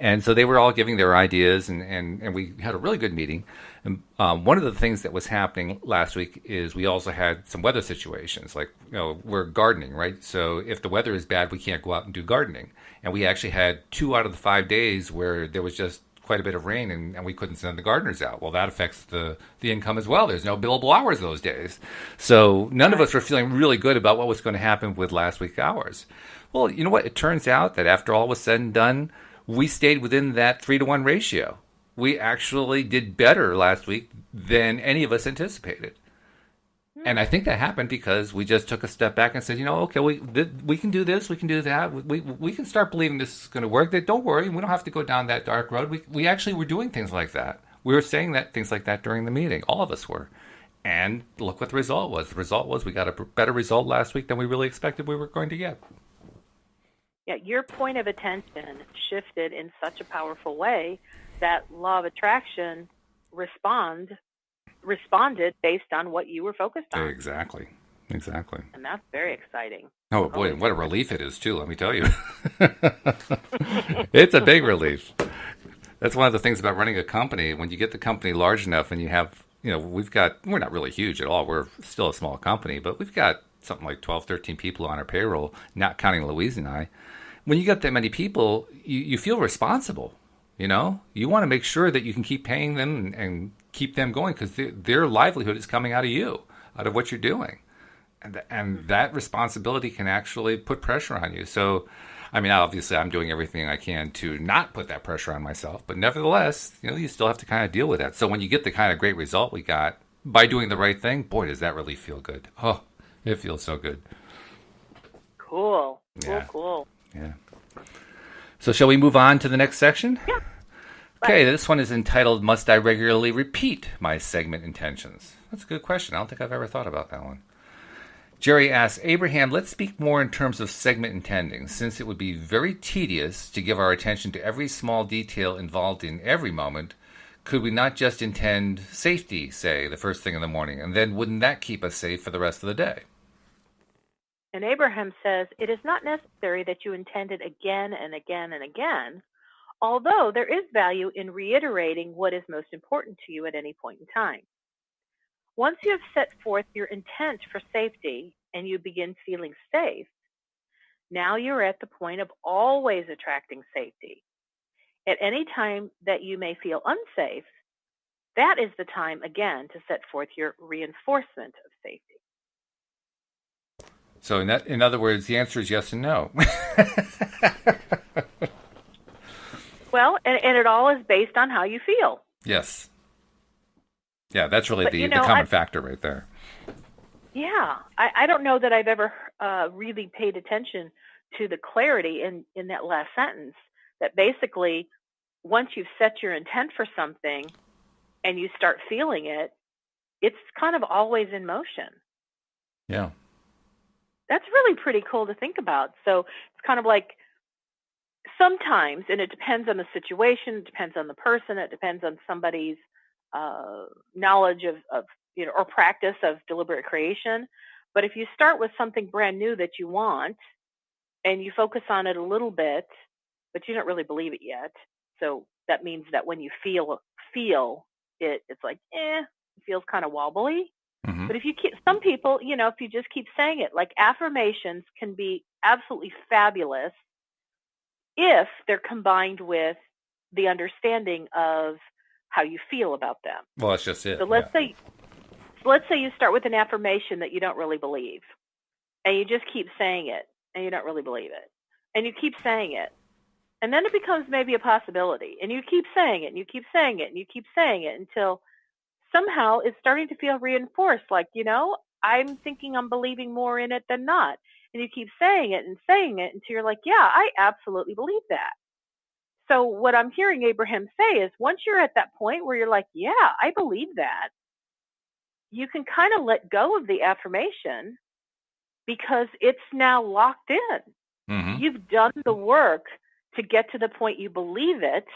And so they were all giving their ideas, and we had a really good meeting. And one of the things that was happening last week is we also had some weather situations. Like, we're gardening, right? So if the weather is bad, we can't go out and do gardening. And we actually had 2 out of the 5 days where there was just quite a bit of rain, and we couldn't send the gardeners out. Well, that affects the income as well. There's no billable hours those days. So none of us were feeling really good about what was going to happen with last week's hours. Well, you know what? It turns out that after all was said and done, we stayed within that 3-to-1 ratio. We actually did better last week than any of us anticipated. And I think that happened because we just took a step back and said, okay, we can do this, we can do that. We can start believing this is going to work. Don't worry, we don't have to go down that dark road. We actually were doing things like that. We were saying things like that during the meeting. All of us were. And look what the result was. The result was we got a better result last week than we really expected we were going to get. Yeah, your point of attention shifted in such a powerful way that law of attraction responded based on what you were focused on. Exactly. And that's very exciting. Oh, boy, what a relief it is, too, let me tell you. It's a big relief. That's one of the things about running a company. When you get the company large enough and you have, we're not really huge at all. We're still a small company, but we've got something like 12, 13 people on our payroll, not counting Louise and I. When you get that many people, you feel responsible. You want to make sure that you can keep paying them and keep them going because their livelihood is coming out of you, out of what you're doing. And that responsibility can actually put pressure on you. So, I mean, obviously I'm doing everything I can to not put that pressure on myself. But nevertheless, you still have to kind of deal with that. So when you get the kind of great result we got by doing the right thing, boy, does that really feel good. Oh, it feels so good. Cool. Yeah. Cool. Yeah. So shall we move on to the next section? Yeah. Okay, this one is entitled, Must I Regularly Repeat My Segment Intentions? That's a good question. I don't think I've ever thought about that one. Jerry asks, Abraham, let's speak more in terms of segment intending, since it would be very tedious to give our attention to every small detail involved in every moment. could we not just intend safety, say, the first thing in the morning? And then wouldn't that keep us safe for the rest of the day? And Abraham says, it is not necessary that you intend it again and again and again, although there is value in reiterating what is most important to you at any point in time. Once you have set forth your intent for safety and you begin feeling safe, now you're at the point of always attracting safety. At any time that you may feel unsafe, that is the time again to set forth your reinforcement of safety. So in other words, the answer is yes and no. Well, and it all is based on how you feel. Yes. Yeah, that's really the common factor right there. Yeah. I don't know that I've ever really paid attention to the clarity in that last sentence, that basically once you've set your intent for something and you start feeling it, it's kind of always in motion. Yeah. That's really pretty cool to think about. So it's kind of like sometimes, and it depends on the situation, it depends on the person, it depends on somebody's knowledge of or practice of deliberate creation. But if you start with something brand new that you want and you focus on it a little bit, but you don't really believe it yet, so that means that when you feel it, it's like, it feels kind of wobbly. Mm-hmm. But if you keep, some people, if you just keep saying it, like affirmations can be absolutely fabulous if they're combined with the understanding of how you feel about them. Well, that's just it. So let's say you start with an affirmation that you don't really believe, and you just keep saying it, and you don't really believe it, and you keep saying it, and then it becomes maybe a possibility, and you keep saying it, and you keep saying it, and you keep saying it until somehow it's starting to feel reinforced, like, I'm thinking I'm believing more in it than not. And you keep saying it until you're like, yeah, I absolutely believe that. So what I'm hearing Abraham say is once you're at that point where you're like, yeah, I believe that, you can kind of let go of the affirmation because it's now locked in. Mm-hmm. You've done the work to get to the point you believe it.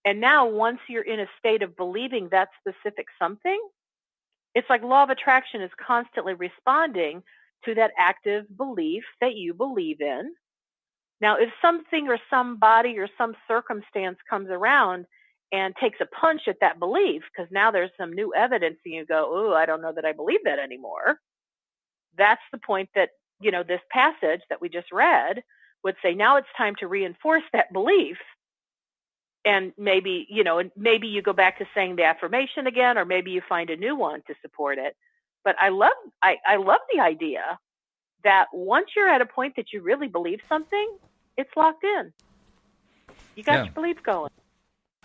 And now once you're in a state of believing that specific something, it's like law of attraction is constantly responding to that active belief that you believe in. Now, if something or somebody or some circumstance comes around and takes a punch at that belief, because now there's some new evidence and you go, oh, I don't know that I believe that anymore. That's the point that, this passage that we just read would say, now it's time to reinforce that belief. And maybe you go back to saying the affirmation again, or maybe you find a new one to support it. But I love the idea that once you're at a point that you really believe something, it's locked in. You got your belief going.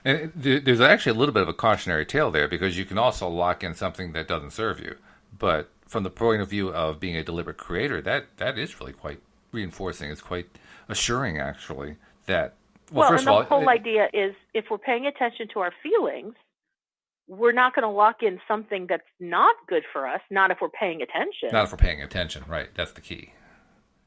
And there's actually a little bit of a cautionary tale there, because you can also lock in something that doesn't serve you. But from the point of view of being a deliberate creator, that is really quite reinforcing. It's quite assuring, actually, that. Well, first and of the whole idea is if we're paying attention to our feelings, we're not going to lock in something that's not good for us, not if we're paying attention. Not if we're paying attention, right. That's the key.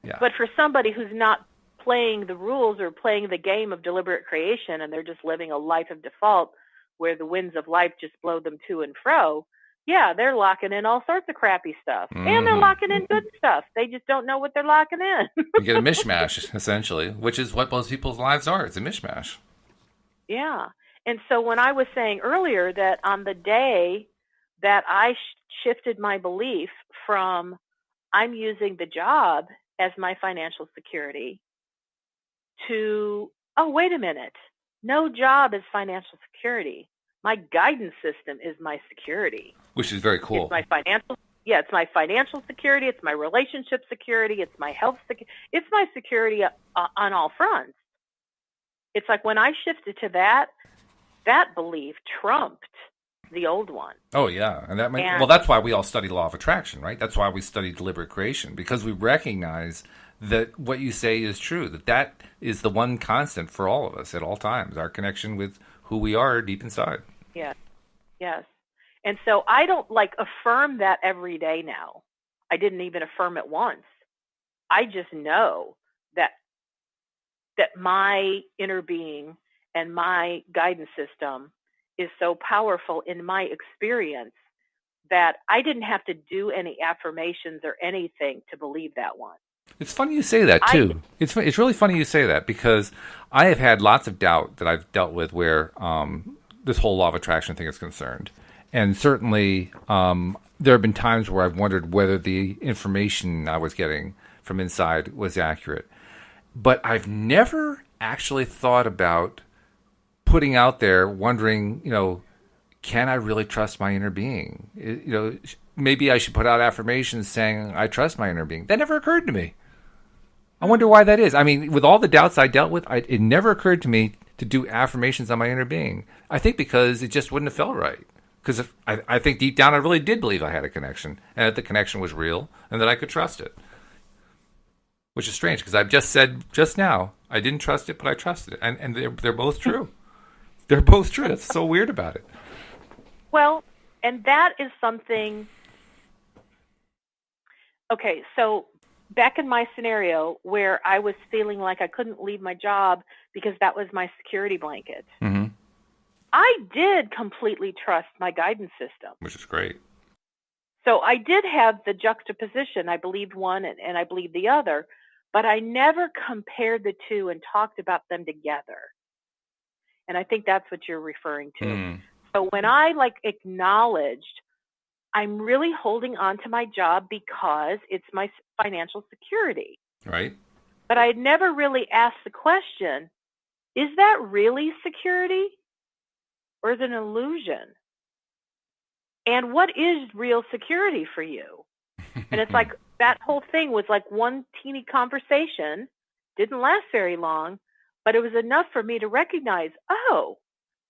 Yeah. But for somebody who's not playing the rules or playing the game of deliberate creation and they're just living a life of default where the winds of life just blow them to and fro, yeah, they're locking in all sorts of crappy stuff. Mm-hmm. And they're locking in good stuff. They just don't know what they're locking in. You get a mishmash, essentially, which is what most people's lives are. It's a mishmash. Yeah. And so when I was saying earlier that on the day that I shifted my belief from I'm using the job as my financial security to, oh, wait a minute, no job is financial security. My guidance system is my security. Which is very cool. It's my financial security. It's my relationship security. It's my health security. It's my security on all fronts. It's like when I shifted to that belief trumped the old one. Oh, yeah. And that's why we all study law of attraction, right? That's why we study deliberate creation, because we recognize that what you say is true, that is the one constant for all of us at all times, our connection with who we are deep inside. Yes. And so I don't affirm that every day now. I didn't even affirm it once. I just know that my inner being and my guidance system is so powerful in my experience that I didn't have to do any affirmations or anything to believe that one. It's funny you say that, too. It's really funny you say that, because I have had lots of doubt that I've dealt with where this whole law of attraction thing is concerned. And certainly there have been times where I've wondered whether the information I was getting from inside was accurate. But I've never actually thought about putting out there, wondering, can I really trust my inner being? Maybe I should put out affirmations saying I trust my inner being. That never occurred to me. I wonder why that is. I mean, with all the doubts I dealt with, it never occurred to me to do affirmations on my inner being. I think because it just wouldn't have felt right. Because I think deep down I really did believe I had a connection, and that the connection was real, and that I could trust it. Which is strange, because I've just said just now, I didn't trust it, but I trusted it. And they're both true. They're both true. That's so weird about it. Well, and that is something... Okay, so back in my scenario where I was feeling like I couldn't leave my job because that was my security blanket, mm-hmm. I did completely trust my guidance system. Which is great. So I did have the juxtaposition. I believed one and I believed the other, but I never compared the two and talked about them together. And I think that's what you're referring to. Mm. So when I acknowledged I'm really holding on to my job because it's my financial security. Right. But I had never really asked the question, is that really security or is it an illusion? And what is real security for you? And it's like that whole thing was like one teeny conversation, didn't last very long, but it was enough for me to recognize, oh,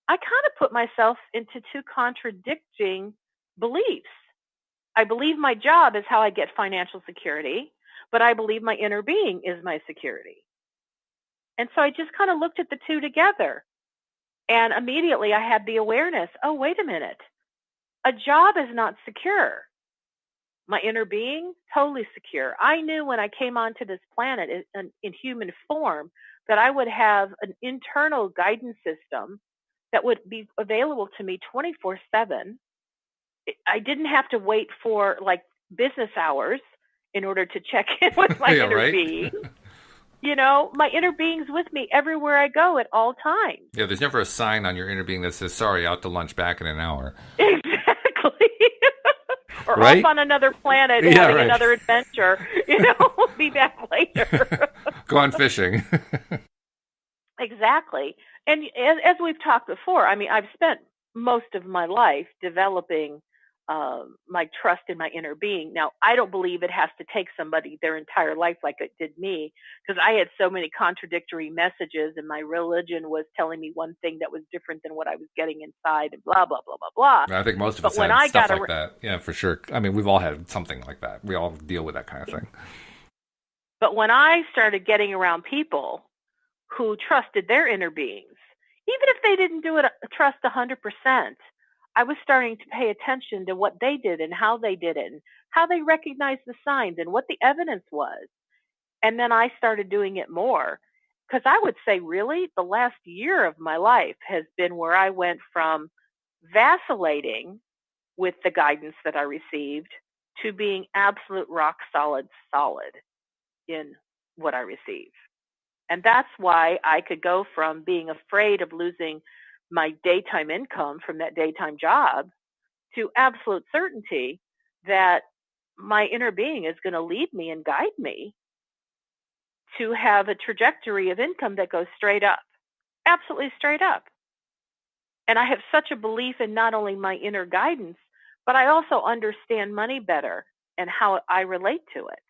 I kind of put myself into two contradicting beliefs. I believe my job is how I get financial security, but I believe my inner being is my security. And so I just kind of looked at the two together, and immediately I had the awareness, oh, wait a minute. A job is not secure. My inner being, totally secure. I knew when I came onto this planet in human form that I would have an internal guidance system that would be available to me 24/7. I didn't have to wait for business hours in order to check in with my inner being. My inner being's with me everywhere I go at all times. Yeah, there's never a sign on your inner being that says, sorry, out to lunch, back in an hour. Exactly. Or right? off on another planet having another adventure. Be back later. Go on fishing. Exactly. And as we've talked before, I mean, I've spent most of my life developing my trust in my inner being. Now, I don't believe it has to take somebody their entire life like it did me, because I had so many contradictory messages, and my religion was telling me one thing that was different than what I was getting inside, and blah, blah, blah, blah, blah. I think most of us had stuff like that. Yeah, for sure. I mean, we've all had something like that. We all deal with that kind of thing. But when I started getting around people who trusted their inner beings, even if they didn't trust 100%, I was starting to pay attention to what they did and how they did it and how they recognized the signs and what the evidence was. And then I started doing it more, because I would say really the last year of my life has been where I went from vacillating with the guidance that I received to being absolute rock solid in what I receive. And that's why I could go from being afraid of losing my daytime income from that daytime job to absolute certainty that my inner being is going to lead me and guide me to have a trajectory of income that goes straight up, absolutely straight up. And I have such a belief in not only my inner guidance, but I also understand money better and how I relate to it.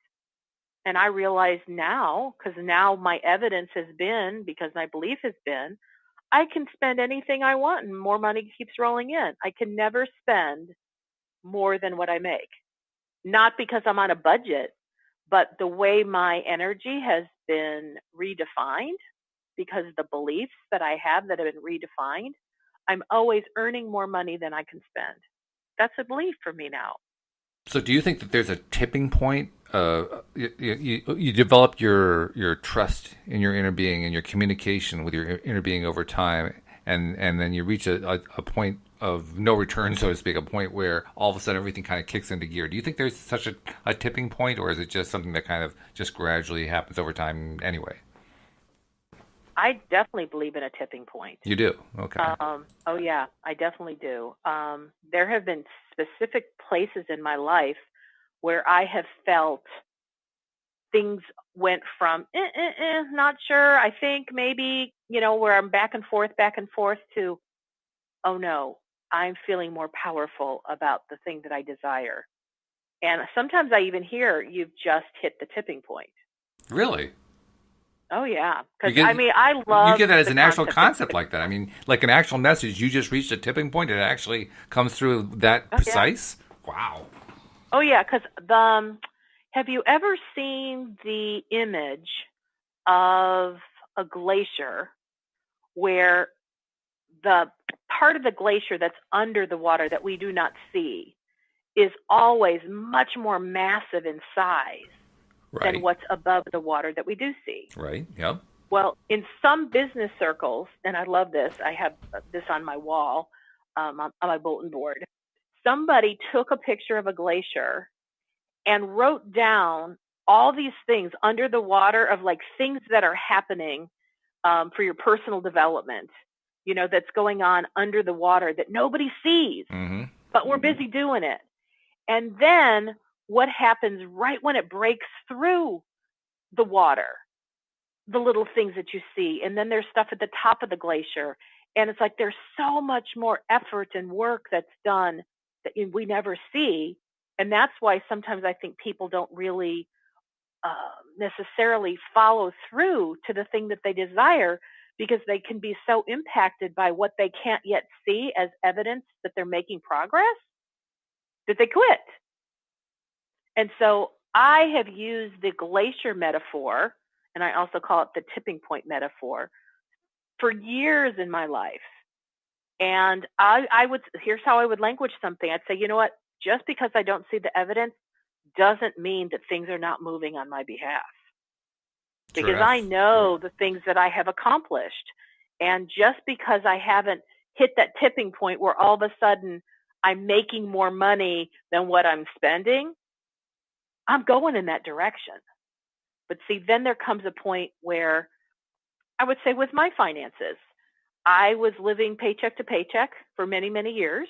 And I realize now, because now my evidence has been, because my belief has been, I can spend anything I want and more money keeps rolling in. I can never spend more than what I make. Not because I'm on a budget, but the way my energy has been redefined, because of the beliefs that I have that have been redefined, I'm always earning more money than I can spend. That's a belief for me now. So do you think that there's a tipping point? You develop your trust in your inner being and your communication with your inner being over time. and then you reach a point of no return, so to speak, a point where all of a sudden everything kind of kicks into gear. Do you think there's such a tipping point, or is it just something that kind of just gradually happens over time anyway? I definitely believe in a tipping point. You do? Okay. Oh, yeah, I definitely do. There have been specific places in my life where I have felt things went from, not sure, I think maybe, where I'm back and forth to, oh, no, I'm feeling more powerful about the thing that I desire. And sometimes I even hear you've just hit the tipping point. Really? Oh, yeah. Because, I love... You get that as an actual concept like that. I mean, like an actual message, you just reached a tipping point, it actually comes through that precise? Yeah. Wow. Oh, yeah, because have you ever seen the image of a glacier where the part of the glacier that's under the water that we do not see is always much more massive in size than what's above the water that we do see? Right, yep. Well, in some business circles, and I love this, I have this on my wall, on my bulletin board, somebody took a picture of a glacier and wrote down all these things under the water of like things that are happening for your personal development, that's going on under the water that nobody sees, but we're busy doing it. And then what happens right when it breaks through the water, the little things that you see. And then there's stuff at the top of the glacier. And it's like there's so much more effort and work that's done that we never see. And that's why sometimes I think people don't really necessarily follow through to the thing that they desire, because they can be so impacted by what they can't yet see as evidence that they're making progress that they quit. And so I have used the glacier metaphor, and I also call it the tipping point metaphor, for years in my life. And here's how I would language something. I'd say, you know what? Just because I don't see the evidence doesn't mean that things are not moving on my behalf. Because I know the things that I have accomplished. And just because I haven't hit that tipping point where all of a sudden I'm making more money than what I'm spending, I'm going in that direction. But see, then there comes a point where I would say with my finances, I was living paycheck to paycheck for many, many years.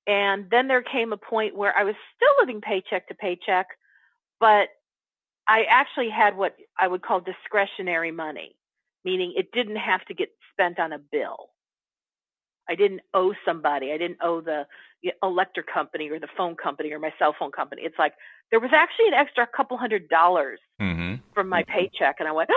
And then there came a point where I was still living paycheck to paycheck, but I actually had what I would call discretionary money, meaning it didn't have to get spent on a bill. I didn't owe somebody. I didn't owe the electric company or the phone company or my cell phone company. It's like there was actually an extra couple $100 from my paycheck. And I went,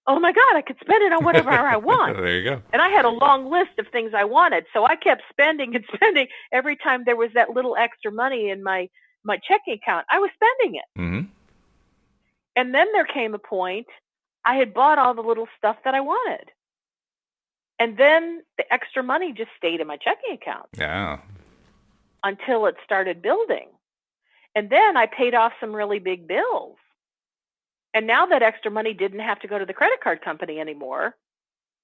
oh my God, I could spend it on whatever I want. There you go. And I had a long list of things I wanted. So I kept spending and spending. Every time there was that little extra money in my checking account, I was spending it. Mm-hmm. And then there came a point I had bought all the little stuff that I wanted. And then the extra money just stayed in my checking account. Yeah. Until it started building. And then I paid off some really big bills. And now that extra money didn't have to go to the credit card company anymore.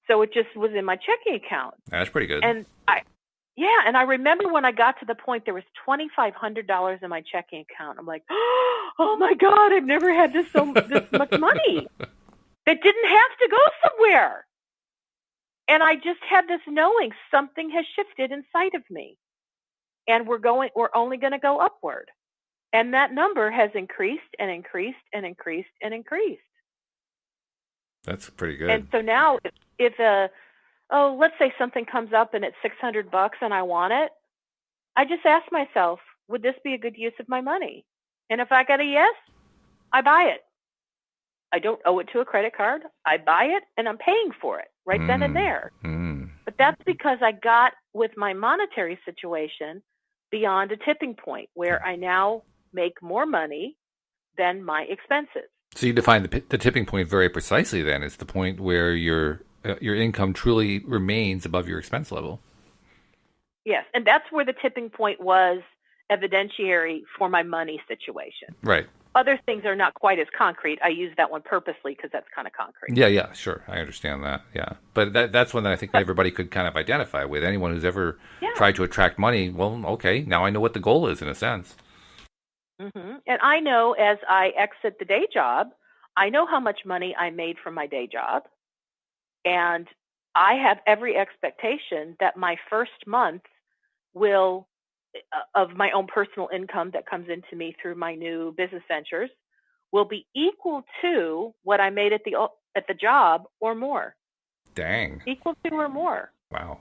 So it just was in my checking account. That's pretty good. And I remember when I got to the point there was $2,500 in my checking account. I'm like, oh my God, I've never had this much money. That didn't have to go somewhere. And I just had this knowing something has shifted inside of me. And we're only going to go upward. And that number has increased and increased and increased and increased. That's pretty good. And so now if let's say something comes up and it's $600 and I want it, I just ask myself, would this be a good use of my money? And if I get a yes, I buy it. I don't owe it to a credit card. I buy it and I'm paying for it right then and there. But that's because I got with my monetary situation beyond a tipping point where I now make more money than my expenses. So you define the tipping point very precisely then. It's the point where your income truly remains above your expense level. Yes, and that's where the tipping point was evidentiary for my money situation. Right. Other things are not quite as concrete. I use that one purposely because that's kind of concrete. Yeah, sure. I understand that. Yeah. But that's one that I think everybody could kind of identify with. Anyone who's ever tried to attract money, well, okay, now I know what the goal is in a sense. Mm-hmm. And I know as I exit the day job, I know how much money I made from my day job. And I have every expectation that my first month will, of my own personal income that comes into me through my new business ventures, will be equal to what I made at the job or more. Dang. Equal to or more. Wow.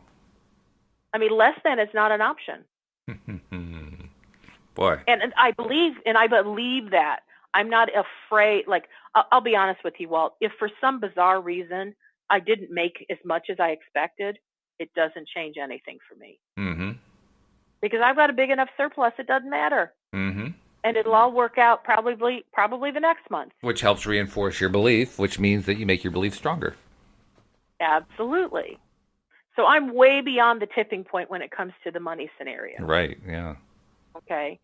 I mean, less than is not an option. Boy. And I believe that. I'm not afraid. Like, I'll be honest with you, Walt. If for some bizarre reason I didn't make as much as I expected, it doesn't change anything for me. Mm-hmm. Because I've got a big enough surplus, it doesn't matter. Mm-hmm. And it'll all work out probably the next month. Which helps reinforce your belief, which means that you make your belief stronger. Absolutely. So I'm way beyond the tipping point when it comes to the money scenario. Right, yeah. Okay.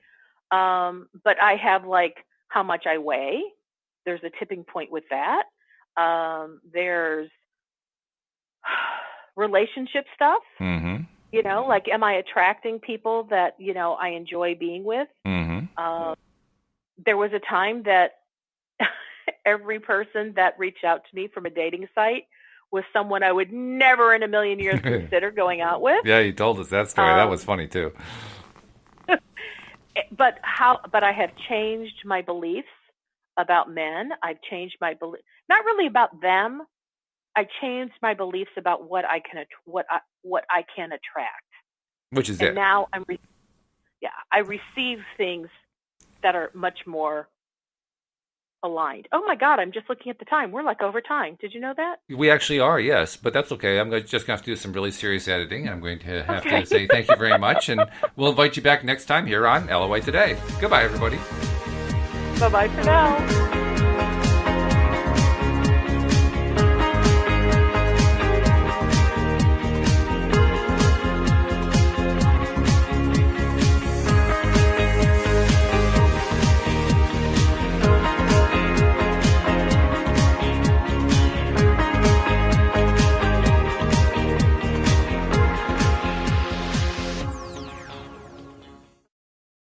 But I have like how much I weigh. There's a tipping point with that. There's relationship stuff. Mm-hmm. You know, like, am I attracting people that, you know, I enjoy being with? Mm-hmm. There was a time that every person that reached out to me from a dating site was someone I would never in a million years consider going out with. Yeah, you told us that story. That was funny too. But I have changed my beliefs about men. I've changed my belief, not really about them. I changed my beliefs about what I can attract. Which is and now I receive things that are much more aligned. Oh my God, I'm just looking at the time. We're like over time. Did you know that? We actually are, yes, but that's okay. I'm just going to have to do some really serious editing. I'm going to have to say thank you very much, and we'll invite you back next time here on LOA Today. Goodbye, everybody. Bye-bye for now.